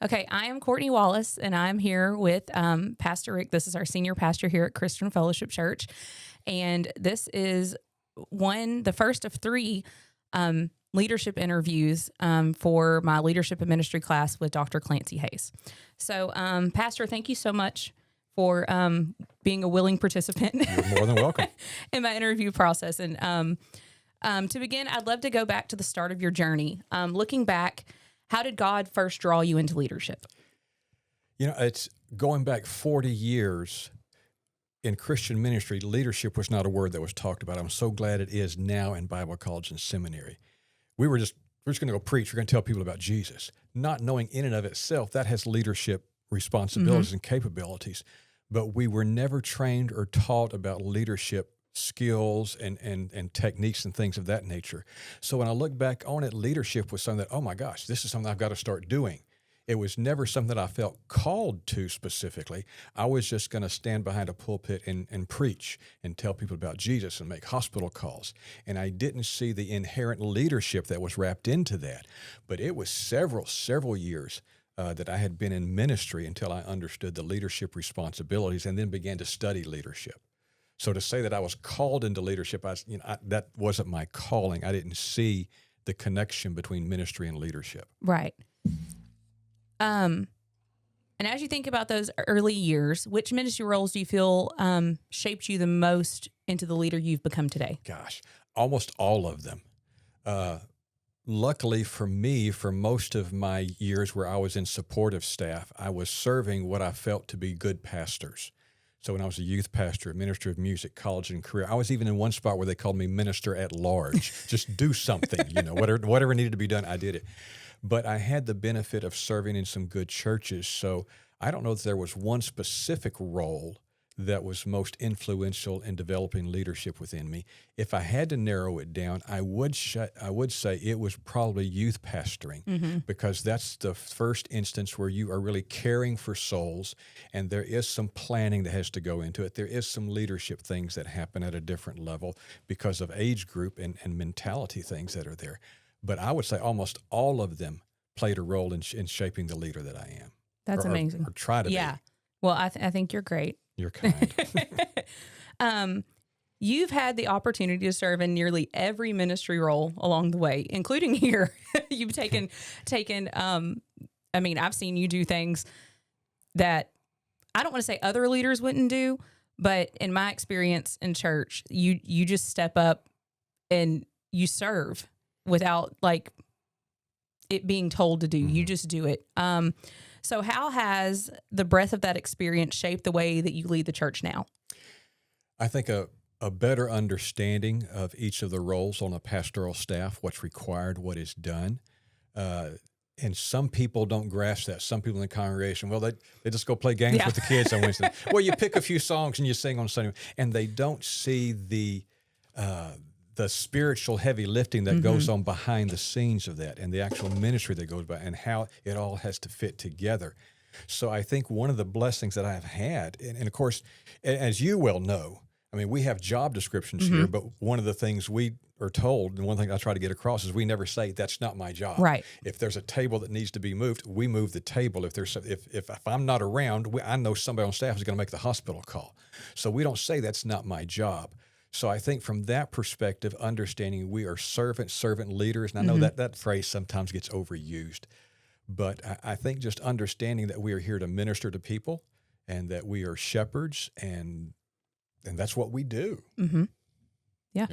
Okay, I am Courtney Wallace, and I'm here with Pastor Rick. This is our senior pastor here at Christian Fellowship Church, and this is the first of three leadership interviews for my leadership and ministry class with Dr. Clancy Hayes. So, Pastor, thank you so much for being a willing participant. You're more than welcome. In my interview process. And to begin, I'd love to go back to the start of your journey. Looking back, how did God first draw you into leadership? It's going back 40 years in Christian ministry. Leadership was not a word that was talked about. I'm so glad it is now in Bible college and seminary. We're just going to go preach. We're going to tell people about Jesus, not knowing in and of itself that has leadership responsibilities and capabilities. But we were never trained or taught about leadership skills and techniques and things of that nature. So when I look back on it, leadership was something that, oh my gosh, this is something I've got to start doing. It was never something that I felt called to specifically. I was just going to stand behind a pulpit and preach and tell people about Jesus and make hospital calls. And I didn't see the inherent leadership that was wrapped into that. But it was several years that I had been in ministry until I understood the leadership responsibilities and then began to study leadership. So to say that I was called into leadership, that wasn't my calling. I didn't see the connection between ministry and leadership. Right. And as you think about those early years, which ministry roles do you feel shaped you the most into the leader you've become today? Gosh, almost all of them. Luckily for me, for most of my years where I was in supportive staff, I was serving what I felt to be good pastors. So when I was a youth pastor, a minister of music, college and career, I was even in one spot where they called me minister at large. Just do something, whatever needed to be done, I did it. But I had the benefit of serving in some good churches. So I don't know that there was one specific role that was most influential in developing leadership within me. If I had to narrow it down, I would say it was probably youth pastoring, because that's the first instance where you are really caring for souls, and there is some planning that has to go into it. There is some leadership things that happen at a different level because of age group and mentality things that are there. But I would say almost all of them played a role in shaping the leader that I am. That's amazing. Or try to be. Well, I think you're great. You're kind. You've had the opportunity to serve in nearly every ministry role along the way, including here. You've taken. I've seen you do things that I don't want to say other leaders wouldn't do, but in my experience in church, you just step up and you serve without like it being told to do. You just do it. So how has the breadth of that experience shaped the way that you lead the church now? I think a better understanding of each of the roles on a pastoral staff, what's required, what is done. And some people don't grasp that. Some people in the congregation, well, they just go play games with the kids on Wednesday. Well, you pick a few songs and you sing on Sunday, and they don't see the spiritual heavy lifting that goes on behind the scenes of that, and the actual ministry that goes by, and how it all has to fit together. So I think one of the blessings that I've had, and of course, as you well know, I mean, we have job descriptions here, but one of the things we are told, and one thing I try to get across, is we never say, that's not my job. Right. If there's a table that needs to be moved, we move the table. If I'm not around, I know somebody on staff is going to make the hospital call. So we don't say that's not my job. So I think from that perspective, understanding we are servant leaders, and I know that phrase sometimes gets overused, but I think just understanding that we are here to minister to people and that we are shepherds, and that's what we do. Yeah.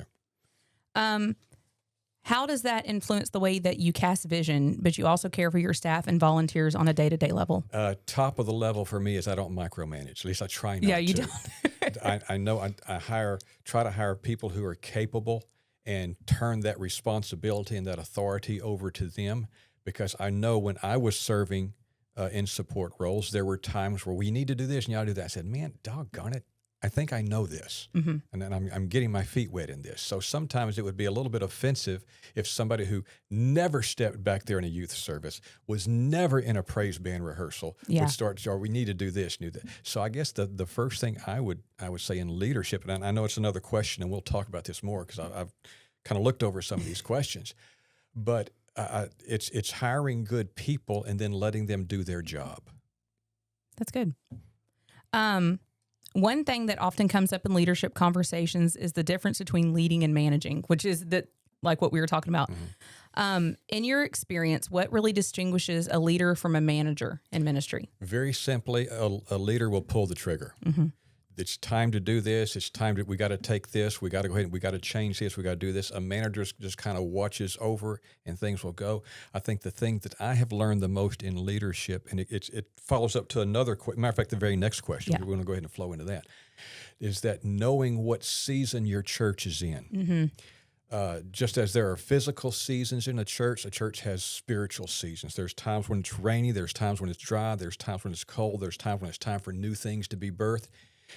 How does that influence the way that you cast vision, but you also care for your staff and volunteers on a day-to-day level? Top of the level for me is I don't micromanage. At least I try not to. Yeah, you don't. I know I try to hire people who are capable and turn that responsibility and that authority over to them, because I know when I was serving in support roles, there were times where we need to do this and you ought to do that. I said, man, doggone it, I think I know this, and then I'm getting my feet wet in this. So sometimes it would be a little bit offensive if somebody who never stepped back there in a youth service, was never in a praise band rehearsal, would start, or we need to do this, do that. So I guess the first thing I would say in leadership, and I know it's another question, and we'll talk about this more because I've kind of looked over some of these questions, but It's hiring good people and then letting them do their job. That's good. One thing that often comes up in leadership conversations is the difference between leading and managing, which is like what we were talking about. In your experience, what really distinguishes a leader from a manager in ministry? Very simply, a leader will pull the trigger. It's time to do this. It's time we got to take this. We got to go ahead and we got to change this. We got to do this. A manager just kind of watches over and things will go. I think the thing that I have learned the most in leadership, and it follows up to another matter of fact, the very next question, we're going to go ahead and flow into that, is that knowing what season your church is in. Just as there are physical seasons in a church has spiritual seasons. There's times when it's rainy. There's times when it's dry. There's times when it's cold. There's times when it's time for new things to be birthed.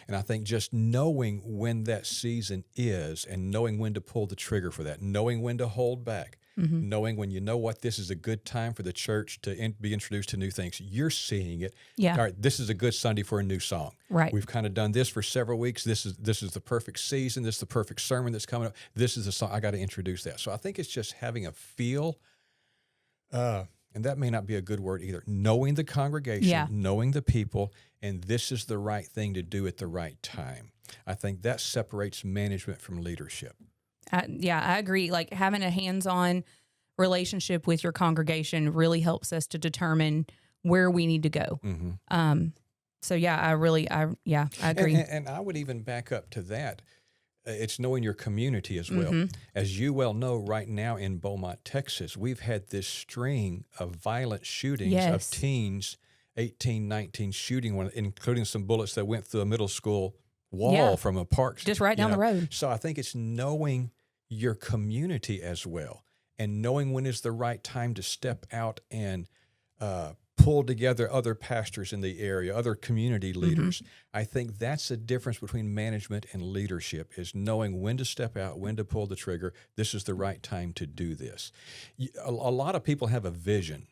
And I think just knowing when that season is and knowing when to pull the trigger for that, knowing when to hold back, knowing when you know what, this is a good time for the church to be introduced to new things. You're seeing it. Yeah. All right, this is a good Sunday for a new song. Right. We've kind of done this for several weeks. This is the perfect season. This is the perfect sermon that's coming up. This is a song. I got to introduce that. So I think it's just having a feel, and that may not be a good word either, knowing the congregation, knowing the people, and this is the right thing to do at the right time. I think that separates management from leadership. I agree. Like having a hands-on relationship with your congregation really helps us to determine where we need to go. So I agree. And I would even back up to that. It's knowing your community as well. As you well know, right now in Beaumont, Texas, we've had this string of violent shootings of teens, 18, 19 shooting one, including some bullets that went through a middle school wall from a park. Just right down the road. So I think it's knowing your community as well and knowing when is the right time to step out and pull together other pastors in the area, other community leaders. I think that's the difference between management and leadership, is knowing when to step out, when to pull the trigger. This is the right time to do this. A lot of people have a vision,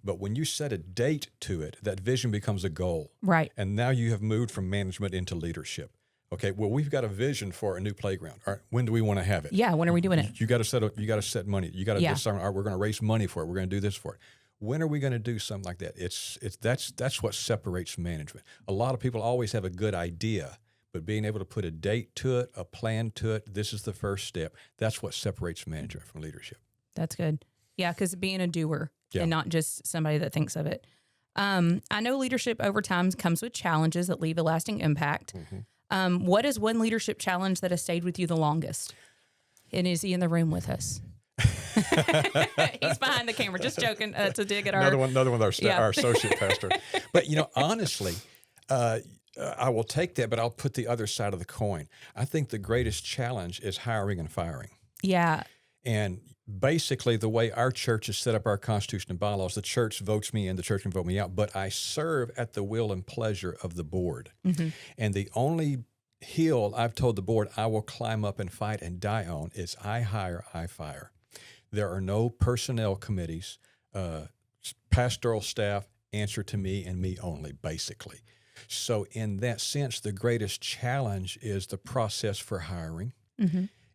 but when you set a date to it, that vision becomes a goal. Right. And now you have moved from management into leadership. Okay, well, we've got a vision for a new playground. All right, when do we want to have it? Yeah, when are we doing it? You got to set money. You got to decide. All right, we're going to raise money for it. We're going to do this for it. When are we going to do something like that? That's what separates management. A lot of people always have a good idea, but being able to put a date to it, a plan to it, this is the first step. That's what separates management from leadership. That's good. Yeah, because being a doer and not just somebody that thinks of it. I know leadership over time comes with challenges that leave a lasting impact. What is one leadership challenge that has stayed with you the longest? And is he in the room with us? He's behind the camera, just joking to dig at another one. Our associate pastor. But honestly, I will take that, but I'll put the other side of the coin. I think the greatest challenge is hiring and firing. Yeah. And basically, the way our church is set up, our constitution and bylaws, the church votes me in, the church can vote me out, but I serve at the will and pleasure of the board. And the only hill I've told the board I will climb up and fight and die on is I hire, I fire. There are no personnel committees. Pastoral staff answer to me and me only, basically. So in that sense, the greatest challenge is the process for hiring.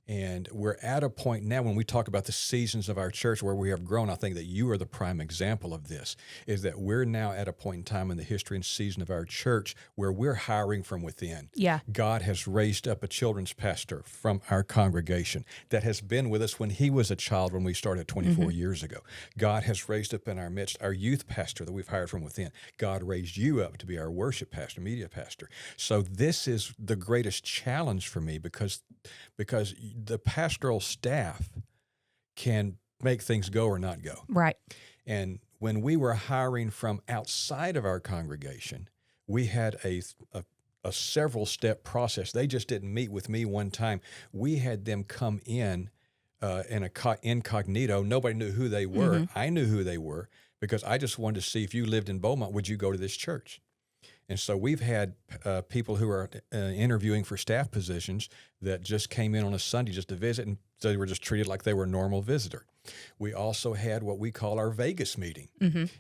And we're at a point now when we talk about the seasons of our church where we have grown. I think that you are the prime example of this, is that we're now at a point in time in the history and season of our church where we're hiring from within. Yeah. God has raised up a children's pastor from our congregation that has been with us when he was a child when we started 24 years ago. God has raised up in our midst our youth pastor that we've hired from within. God raised you up to be our worship pastor, media pastor. So this is the greatest challenge for me because the pastoral staff can make things go or not go. Right. And when we were hiring from outside of our congregation, we had a several-step process. They just didn't meet with me one time. We had them come in incognito. Nobody knew who they were. I knew who they were because I just wanted to see if you lived in Beaumont, would you go to this church? And so we've had people who are interviewing for staff positions that just came in on a Sunday just to visit, and so they were just treated like they were a normal visitor. We also had what we call our Vegas meeting,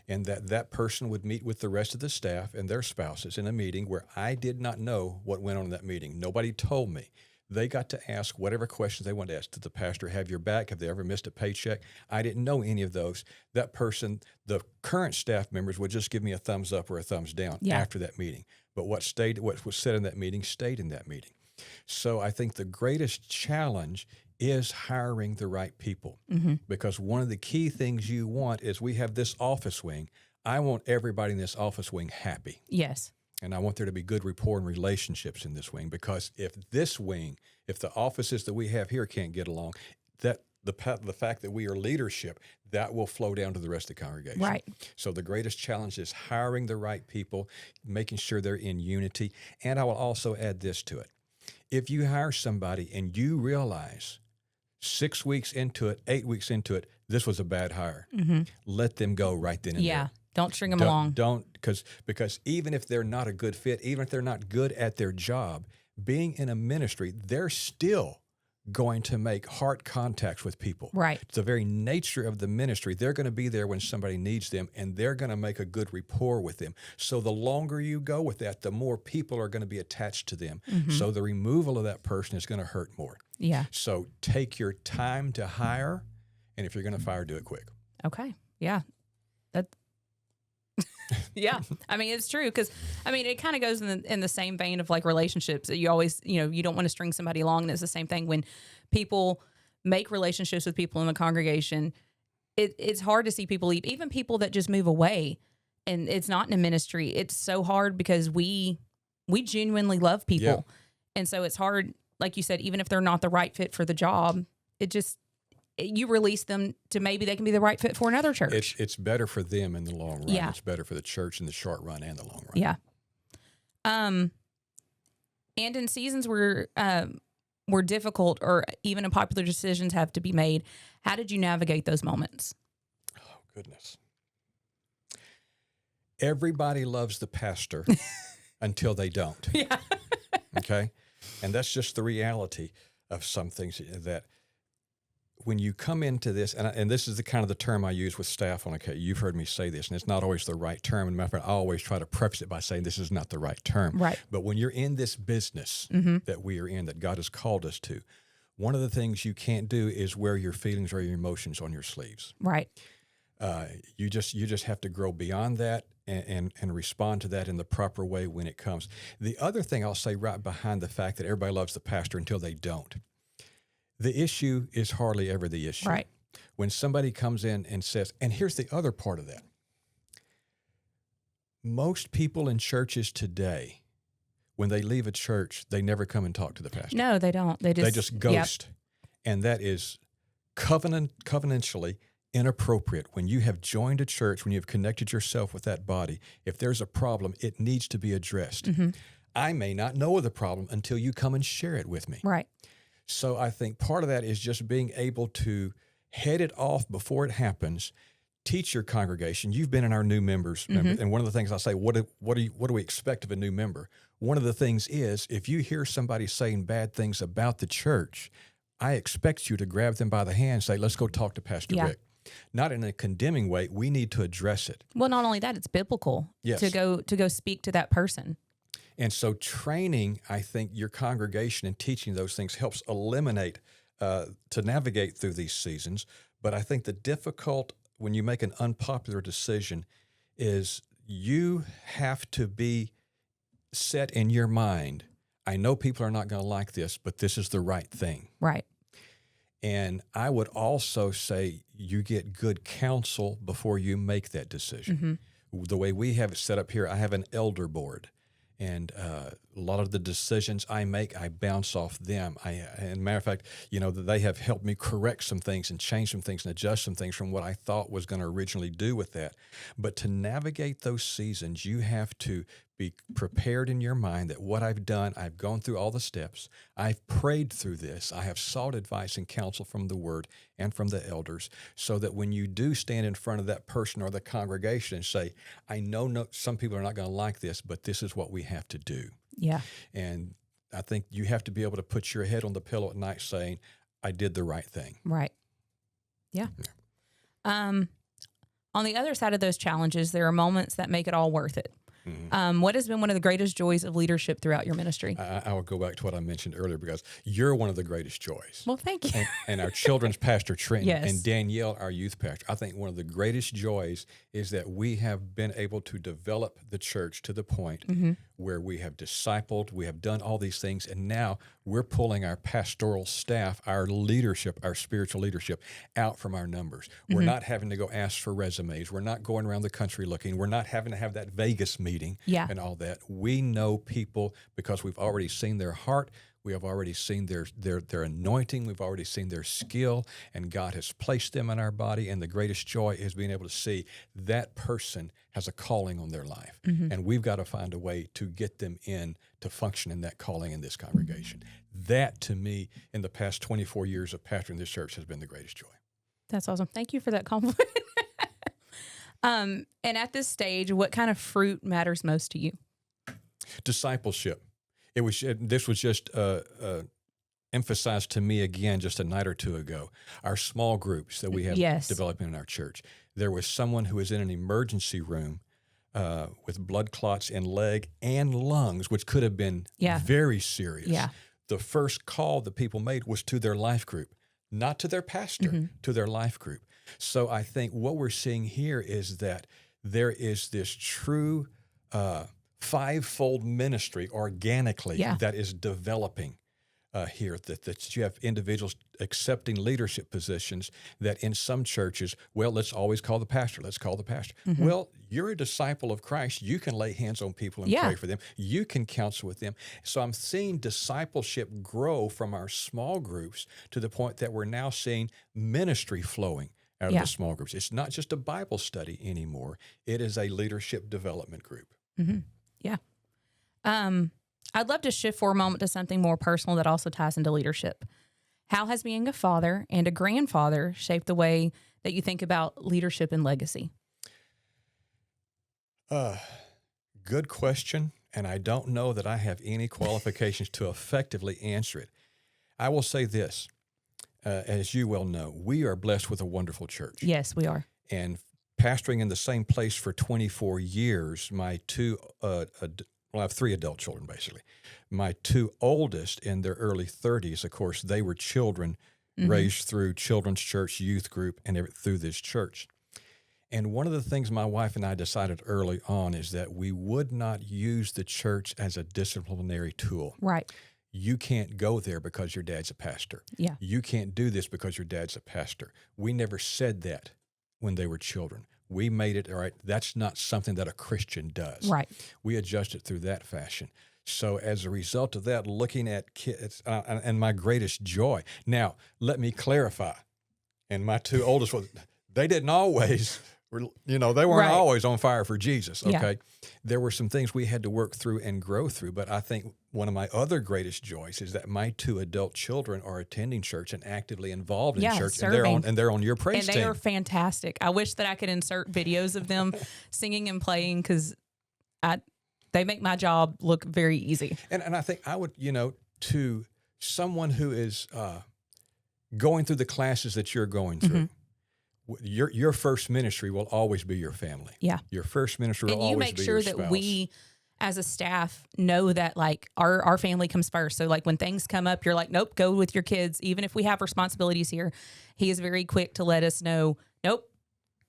and that person would meet with the rest of the staff and their spouses in a meeting where I did not know what went on in that meeting. Nobody told me. They got to ask whatever questions they wanted to ask. Did the pastor have your back? Have they ever missed a paycheck? I didn't know any of those. That person, the current staff members would just give me a thumbs up or a thumbs down after that meeting. But what was said in that meeting stayed in that meeting. So I think the greatest challenge is hiring the right people, because one of the key things you want is, we have this office wing. I want everybody in this office wing happy. Yes. And I want there to be good rapport and relationships in this wing, because if the offices that we have here can't get along, that the fact that we are leadership, that will flow down to the rest of the congregation. Right. So the greatest challenge is hiring the right people, making sure they're in unity. And I will also add this to it. If you hire somebody and you realize 6 weeks into it, 8 weeks into it, this was a bad hire, let them go right then and there. Don't string them along. Because even if they're not a good fit, even if they're not good at their job, being in a ministry, they're still going to make heart contacts with people. Right. It's the very nature of the ministry. They're going to be there when somebody needs them, and they're going to make a good rapport with them. So the longer you go with that, the more people are going to be attached to them. So the removal of that person is going to hurt more. Yeah. So take your time to hire, and if you're going to fire, do it quick. Okay. Yeah. Yeah. I mean, it's true, because I mean, it kind of goes in the same vein of like relationships. You always, you don't want to string somebody along. And it's the same thing when people make relationships with people in the congregation. It's hard to see people leave, even people that just move away, and it's not in a ministry. It's so hard because we genuinely love people. And so it's hard, like you said, even if they're not the right fit for the job, you release them to maybe they can be the right fit for another church. It's better for them in the long run. Yeah. It's better for the church in the short run and the long run. Yeah. And in seasons where difficult or even unpopular decisions have to be made, how did you navigate those moments? Oh, goodness. Everybody loves the pastor until they don't. Yeah. Okay? And that's just the reality of some things, that when you come into this, and this is the kind of the term I use with staff on occasion. You've heard me say this, and it's not always the right term. And matter of fact, I always try to preface it by saying this is not the right term. Right. But when you're in this business that we are in, that God has called us to, one of the things you can't do is wear your feelings or your emotions on your sleeves. Right. You just have to grow beyond that and respond to that in the proper way when it comes. The other thing I'll say right behind the fact that everybody loves the pastor until they don't, the issue is hardly ever the issue. Right. When somebody comes in and says, and here's the other part of that. Most people in churches today, when they leave a church, they never come and talk to the pastor. No, they don't. They just ghost. Yep. And that is covenantally inappropriate. When you have joined a church, when you have connected yourself with that body, if there's a problem, it needs to be addressed. I may not know of the problem until you come and share it with me. Right. So I think part of that is just being able to head it off before it happens. Teach your congregation. You've been in our new members, and one of the things I say, what do we expect of a new member? One of the things is, if you hear somebody saying bad things about the church, I expect you to grab them by the hand and say, let's go talk to Pastor Rick. Not in a condemning way. We need to address it. Well, not only that, it's biblical to go speak to that person. And so training, I think, your congregation and teaching those things helps eliminate, to navigate through these seasons. But I think the difficult, when you make an unpopular decision, is you have to be set in your mind, I know people are not going to like this, but this is the right thing. Right. And I would also say you get good counsel before you make that decision. The way we have it set up here, I have an elder board. And a lot of the decisions I make, I bounce off them. And matter of fact, they have helped me correct some things and change some things and adjust some things from what I thought was going to originally do with that. But to navigate those seasons, you have to be prepared in your mind that what I've done, I've gone through all the steps. I've prayed through this. I have sought advice and counsel from the Word and from the elders, so that when you do stand in front of that person or the congregation and say, I know some people are not going to like this, but this is what we have to do. Yeah. And I think you have to be able to put your head on the pillow at night saying, I did the right thing. Right. Yeah. On the other side of those challenges, there are moments that make it all worth it. What has been one of the greatest joys of leadership throughout your ministry? I will go back to what I mentioned earlier because you're one of the greatest joys. Well, thank you. And our children's pastor, Trenton, Yes. and Danielle, our youth pastor. I think one of the greatest joys is that we have been able to develop the church to the point where we have discipled, we have done all these things, and now we're pulling our pastoral staff, our leadership, our spiritual leadership out from our numbers. We're not having to go ask for resumes. We're not going around the country looking. We're not having to have that Vegas meeting and all that. We know people because we've already seen their heart. We have already seen their anointing. We've already seen their skill, and God has placed them in our body. And the greatest joy is being able to see that person has a calling on their life. And we've got to find a way to get them in to function in that calling in this congregation. That, to me, in the past 24 years of pastoring this church, has been the greatest joy. That's awesome. Thank you for that compliment. And at this stage, what kind of fruit matters most to you? Discipleship. This was just emphasized to me again just a night or two ago. Our small groups that we have developing in our church. There was someone who was in an emergency room with blood clots in leg and lungs, which could have been very serious. Yeah. The first call that people made was to their life group, not to their pastor, to their life group. So I think what we're seeing here is that there is this true fivefold ministry organically that is developing here, that you have individuals accepting leadership positions that in some churches, well, let's always call the pastor. Let's call the pastor. Well, you're a disciple of Christ. You can lay hands on people and pray for them. You can counsel with them. So I'm seeing discipleship grow from our small groups to the point that we're now seeing ministry flowing out of the small groups. It's not just a Bible study anymore. It is a leadership development group. Yeah. I'd love to shift for a moment to something more personal that also ties into leadership. How has being a father and a grandfather shaped the way that you think about leadership and legacy? Good question, and I don't know that I have any qualifications to effectively answer it. I will say this, as you well know, we are blessed with a wonderful church. Yes, we are. And pastoring in the same place for 24 years, my two I have three adult children, basically. My two oldest in their early 30s, of course, they were children raised through children's church, youth group, and through this church. And one of the things my wife and I decided early on is that we would not use the church as a disciplinary tool. Right. You can't go there because your dad's a pastor. Yeah. You can't do this because your dad's a pastor. We never said that when they were children. We made it, all right, that's not something that a Christian does. Right. We adjusted through that fashion. So as a result of that, looking at kids, and my greatest joy. Now, let me clarify. And my two oldest ones, they didn't always, they weren't always on fire for Jesus, okay? Yeah. There were some things we had to work through and grow through, but I think one of my other greatest joys is that my two adult children are attending church and actively involved in church, serving. and they're on your praise team. And they are fantastic. I wish that I could insert videos of them singing and playing because they make my job look very easy. And I think I would, to someone who is going through the classes that you're going through, your first ministry will always be your family. Yeah. Your first ministry will always be your spouse. And you make sure that we, as a staff, know that like our family comes first. So like when things come up, you're like, nope, go with your kids. Even if we have responsibilities here, he is very quick to let us know, nope,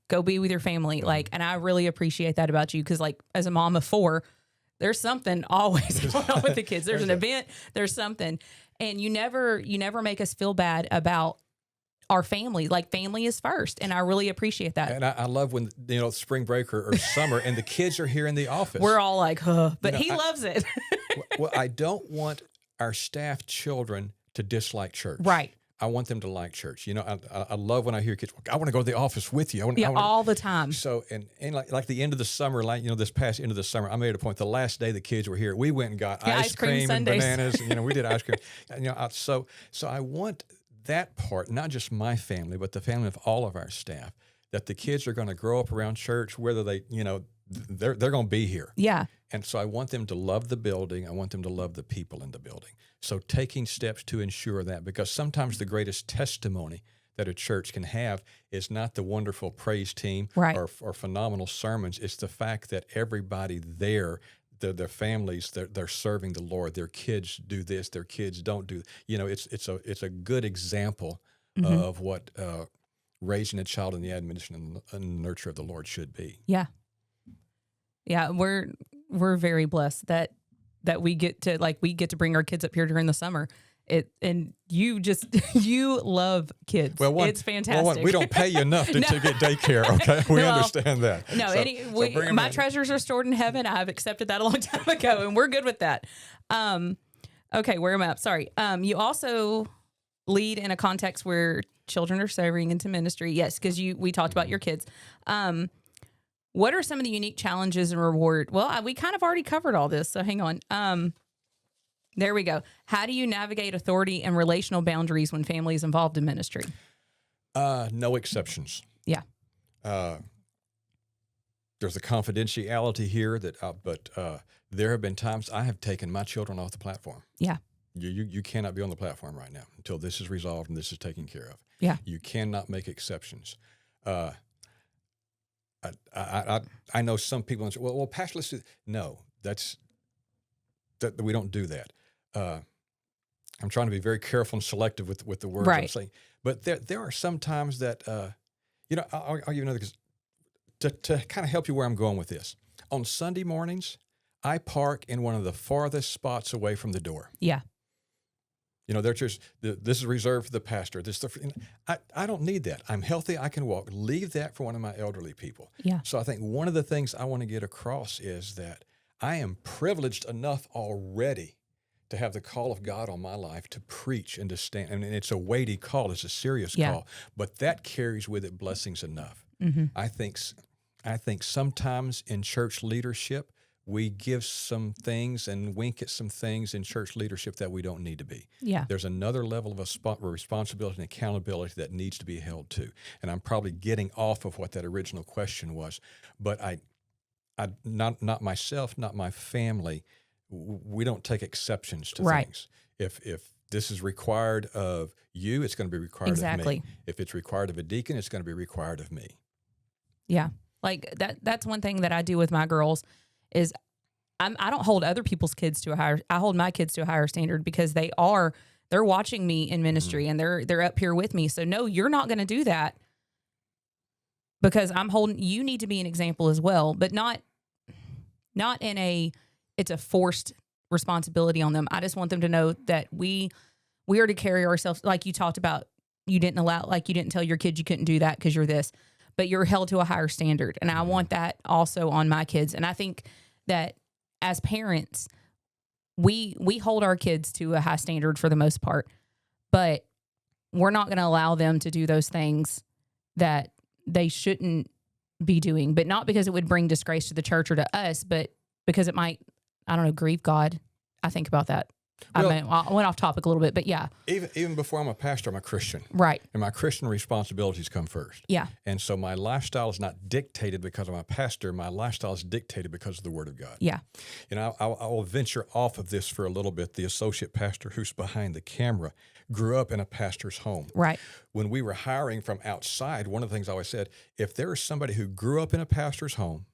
go be with your family. Like, and I really appreciate that about you because like as a mom of four, there's something always going on with the kids. There's an event, there's something. And you never make us feel bad about our family. Like family is first. And I really appreciate that. And I love when, spring break or summer and the kids are here in the office. We're all like, huh, but he loves it. Well, I don't want our staff children to dislike church. Right. I want them to like church. I love when I hear kids, I want to go to the office with you. All the time. So, and like the end of the summer, this past end of the summer, I made a point, the last day the kids were here, we went and got ice cream and bananas. And, we did ice cream. So I want that part, not just my family, but the family of all of our staff, that the kids are going to grow up around church, whether they, they're going to be here. Yeah. And so I want them to love the building. I want them to love the people in the building. So taking steps to ensure that, because sometimes the greatest testimony that a church can have is not the wonderful praise team or phenomenal sermons. It's the fact that everybody there their families, they're serving the Lord. Their kids do this, their kids don't do. It's a good example of what raising a child in the admonition and nurture of the Lord should be. Yeah. Yeah, we're very blessed that we get to bring our kids up here during the summer. And you love kids. Well, it's fantastic. We don't pay you enough to get daycare. Okay, we understand that. No, my treasures are stored in heaven. I've accepted that a long time ago, and we're good with that. Okay, where am I? Sorry. You also lead in a context where children are serving into ministry. Yes, because we talked about your kids. What are some of the unique challenges and reward? Well, we kind of already covered all this, so hang on. There we go. How do you navigate authority and relational boundaries when family is involved in ministry? No exceptions. Yeah. There's a confidentiality here but there have been times I have taken my children off the platform. Yeah. You cannot be on the platform right now until this is resolved and this is taken care of. Yeah. You cannot make exceptions. I know some people say, well, Pastor, let's do. No, we don't do that. I'm trying to be very careful and selective with the words I'm saying. But there are some times that, I'll give you another, to kind of help you where I'm going with this. On Sunday mornings, I park in one of the farthest spots away from the door. Yeah. They're just, this is reserved for the pastor. I don't need that. I'm healthy. I can walk. Leave that for one of my elderly people. Yeah. So I think one of the things I want to get across is that I am privileged enough already to have the call of God on my life to preach and to stand. And it's a weighty call. It's a serious call. But that carries with it blessings enough. Mm-hmm. I think sometimes in church leadership, we give some things and wink at some things in church leadership that we don't need to be. Yeah. There's another level of responsibility and accountability that needs to be held to. And I'm probably getting off of what that original question was. But I not myself, not my family, we don't take exceptions to things. If this is required of you, it's going to be required of me. If it's required of a deacon, it's going to be required of me. Yeah. Like that's one thing that I do with my girls is I don't hold other people's kids to I hold my kids to a higher standard because they're watching me in ministry and they're up here with me. So no, you're not going to do that because you need to be an example as well, but not in it's a forced responsibility on them. I just want them to know that we are to carry ourselves, like you talked about, you didn't tell your kids you couldn't do that because you're this, but you're held to a higher standard. And I want that also on my kids. And I think that as parents, we hold our kids to a high standard for the most part, but we're not going to allow them to do those things that they shouldn't be doing, but not because it would bring disgrace to the church or to us, but because it might, I don't know, grieve God. I think about that. Well, I went off topic a little bit, but yeah. Even before I'm a pastor, I'm a Christian. Right. And my Christian responsibilities come first. Yeah. And so my lifestyle is not dictated because I'm a pastor. My lifestyle is dictated because of the Word of God. Yeah. I will venture off of this for a little bit. The associate pastor who's behind the camera grew up in a pastor's home. Right. When we were hiring from outside, one of the things I always said, if there is somebody who grew up in a pastor's home,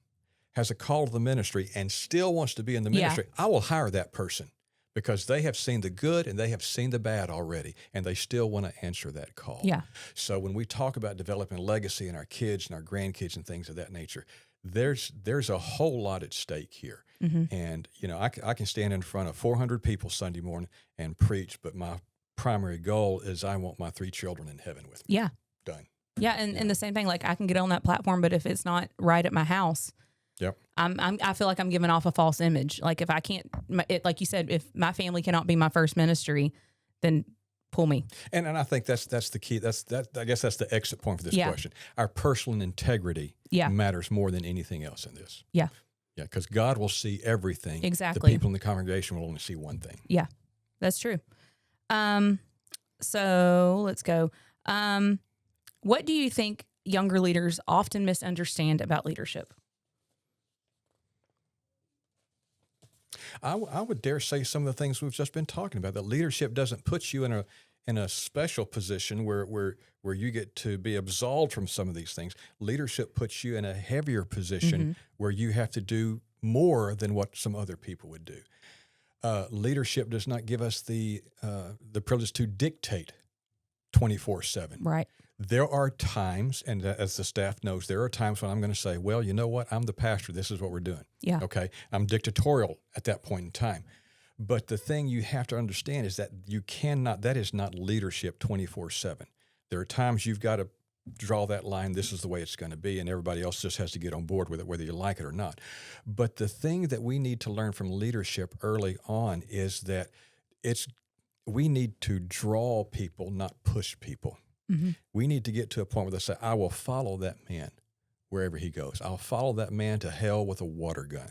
has a call to the ministry, and still wants to be in the ministry, I will hire that person. Because they have seen the good and they have seen the bad already, and they still want to answer that call. Yeah. So when we talk about developing legacy in our kids and our grandkids and things of that nature, there's a whole lot at stake here. Mm-hmm. And I can stand in front of 400 people Sunday morning and preach, but my primary goal is I want my 3 children in heaven with me. Yeah. Done. Yeah, and the same thing. Like I can get on that platform, but if it's not right at my house. Yep. I feel like I'm giving off a false image. Like if I can't, like you said, if my family cannot be my first ministry, then pull me. And I think that's the key. I guess that's the exit point for this question. Our personal integrity matters more than anything else in this. Yeah. Yeah, because God will see everything. Exactly. The people in the congregation will only see one thing. Yeah, that's true. So let's go. What do you think younger leaders often misunderstand about leadership? I would dare say some of the things we've just been talking about, that leadership doesn't put you in a special position where you get to be absolved from some of these things. Leadership puts you in a heavier position where you have to do more than what some other people would do. Leadership does not give us the privilege to dictate 24/7. Right. There are times, and as the staff knows, there are times when I'm going to say, well, you know what? I'm the pastor. This is what we're doing. Yeah. Okay. I'm dictatorial at that point in time. But the thing you have to understand is that that is not leadership 24/7. There are times you've got to draw that line. This is the way it's going to be. And everybody else just has to get on board with it, whether you like it or not. But the thing that we need to learn from leadership early on is that we need to draw people, not push people. Mm-hmm. We need to get to a point where they say, I will follow that man wherever he goes. I'll follow that man to hell with a water gun.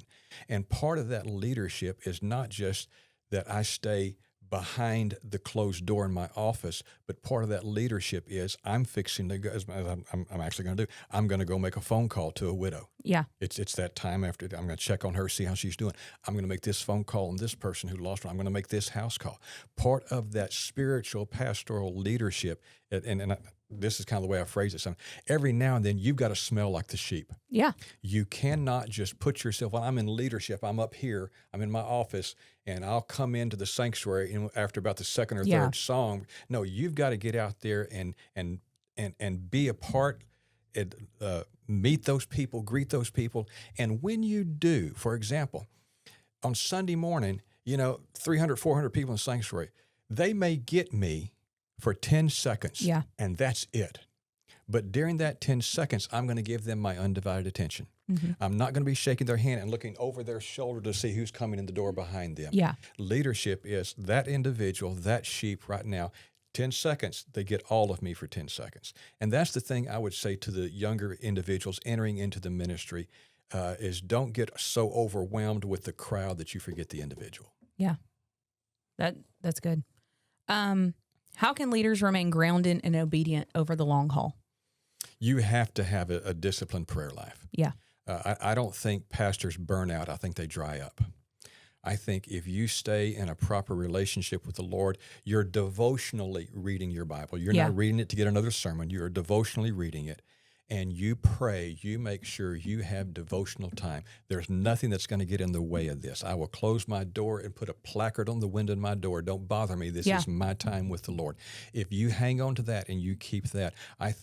And part of that leadership is not just that I stay behind the closed door in my office, but part of that leadership is I'm fixing to go, as I'm actually going to do, I'm going to go make a phone call to a widow. Yeah. It's that time after, I'm going to check on her, see how she's doing. I'm going to make this phone call on this person who lost her. I'm going to make this house call. Part of that spiritual pastoral leadership, and this is kind of the way I phrase it. So every now and then you've got to smell like the sheep. Yeah. You cannot just put yourself, well, I'm in leadership, I'm up here, I'm in my office, and I'll come into the sanctuary after about the second or third song. No, you've got to get out there and be a part, meet those people, greet those people. And when you do, for example, on Sunday morning, 300, 400 people in the sanctuary, they may get me for 10 seconds, and that's it. But during that 10 seconds, I'm going to give them my undivided attention. Mm-hmm. I'm not going to be shaking their hand and looking over their shoulder to see who's coming in the door behind them. Yeah. Leadership is that individual, that sheep right now, 10 seconds, they get all of me for 10 seconds. And that's the thing I would say to the younger individuals entering into the ministry is don't get so overwhelmed with the crowd that you forget the individual. Yeah. That's good. How can leaders remain grounded and obedient over the long haul? You have to have a disciplined prayer life. Yeah. I don't think pastors burn out. I think they dry up. I think if you stay in a proper relationship with the Lord, you're devotionally reading your Bible. You're not reading it to get another sermon. You're devotionally reading it. And you pray, you make sure you have devotional time. There's nothing that's going to get in the way of this. I will close my door and put a placard on the window in my door. Don't bother me. This is my time with the Lord. If you hang on to that and you keep that, I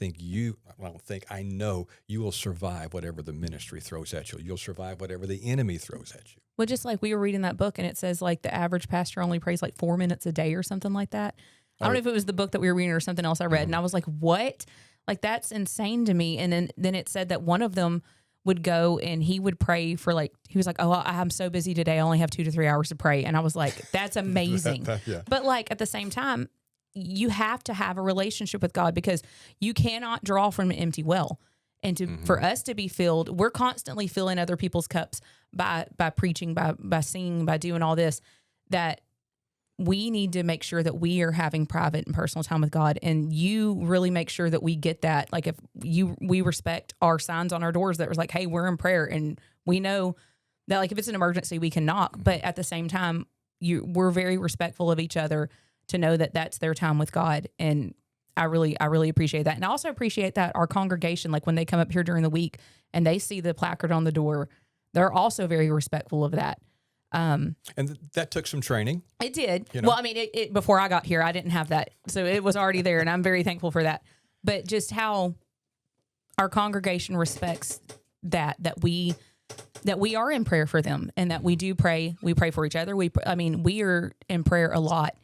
know you will survive whatever the ministry throws at you. You'll survive whatever the enemy throws at you. Well, just like we were reading that book and it says like the average pastor only prays like 4 minutes a day or something like that. I don't know if it was the book that we were reading or something else I read. And I was like, what? Like, that's insane to me. And then it said that one of them would go and he would pray for he was like, oh, I'm so busy today. I only have 2 to 3 hours to pray. And I was like, that's amazing. But at the same time, you have to have a relationship with God because you cannot draw from an empty well. And for us to be filled, we're constantly filling other people's cups by preaching, by singing, by doing all this, that we need to make sure that we are having private and personal time with God, and you really make sure that we get that. Like we respect our signs on our doors that was like, hey, we're in prayer, and we know that like if it's an emergency, we can knock. But at the same time, we're very respectful of each other to know that that's their time with God. And I really appreciate that. And I also appreciate that our congregation, like when they come up here during the week and they see the placard on the door, they're also very respectful of that. And that took some training. It did. Well, I mean, it before I got here, I didn't have that. So it was already there, and I'm very thankful for that. But just how our congregation respects that we are in prayer for them, and that we do pray. We pray for each other. We are in prayer a lot.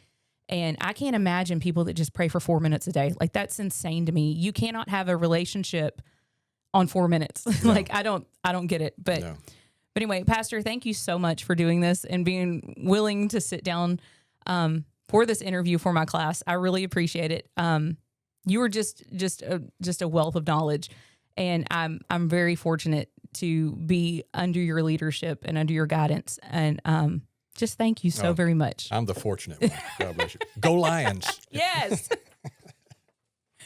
And I can't imagine people that just pray for 4 minutes a day. Like, that's insane to me. You cannot have a relationship on 4 minutes. No. Like, I don't get it. But no. But anyway, Pastor, thank you so much for doing this and being willing to sit down for this interview for my class. I really appreciate it. You were just a wealth of knowledge, and I'm very fortunate to be under your leadership and under your guidance. And just thank you so very much. I'm the fortunate one. God bless you. Go Lions. Yes.